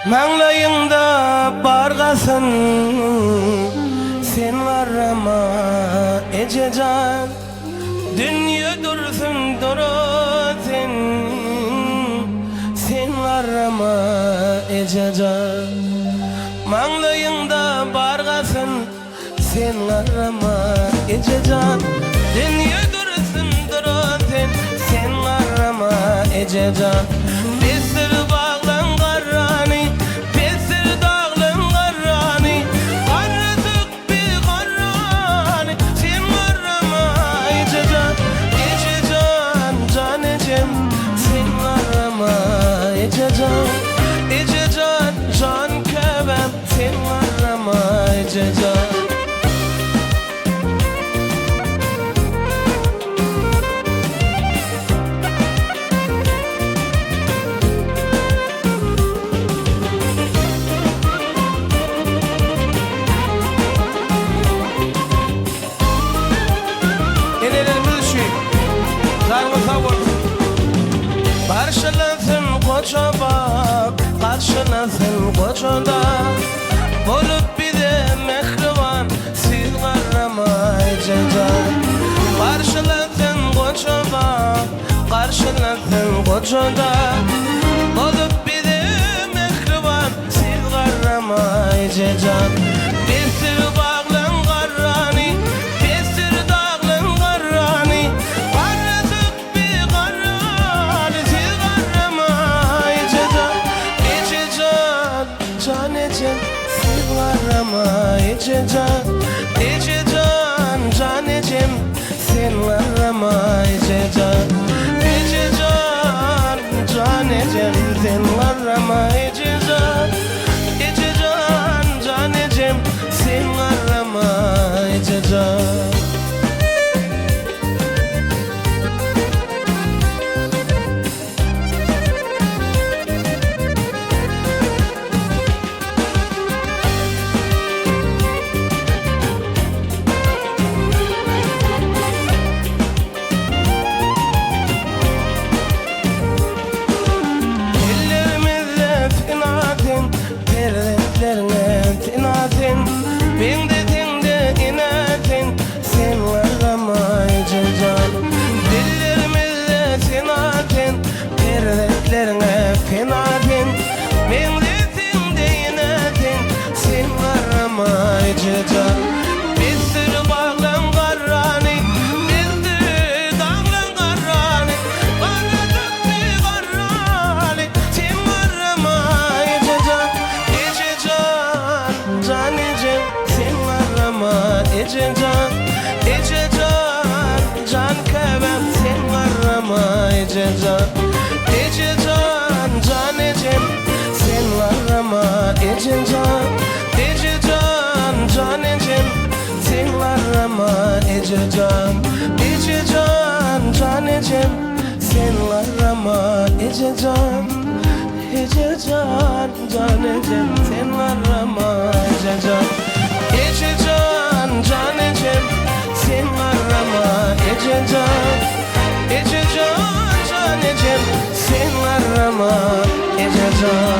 Manglayında bargasın sen varama ececan dünya dursun dursun sen varama ececan Manglayında bargasın sen varama ececan dünya dursun dursun sen varama ececan bir sürü bağlan garrani bir sürü dağlan garrani karrıtık bir garrani sen varama ececan ececan can ecem sen varama ececan ececan can kebem sen varama ececan Karşılasın koça bak, karşılasın koçada Bolup bir de mehriban, siz karrama ececan Karşılasın koça bak, karşılasın koçada Bolup bir de mehriban, siz karrama ececan Bir sürü bağlan garrani bir sürü dağlan garrani karrıtık bir garrani siz karrama ececan ececan can ecem siz karrama ececan ececan can ecem sen karrama ececan ececan can ecem sen karrama ececan ececan can ecem sen karrama ececan Ben de tende inatin sen varama ececan Dillerimizde senatin perdeklerine fenatin Ben de tende inatin sen varama ececan Bir sürü bağlan garrani bir sürü dağlan garrani karrıtık bir garrani sen varama ececan ececan can ecem ececan ececan can kebem sen varama ececan ececan can ecem sen varama ececan ececan can ecem sen varama ececan ececan can ecem sen varama ececan ececan can ecem sen varama ececan ececan can ecem sen varama ececan ececan can ecem sen varama ececan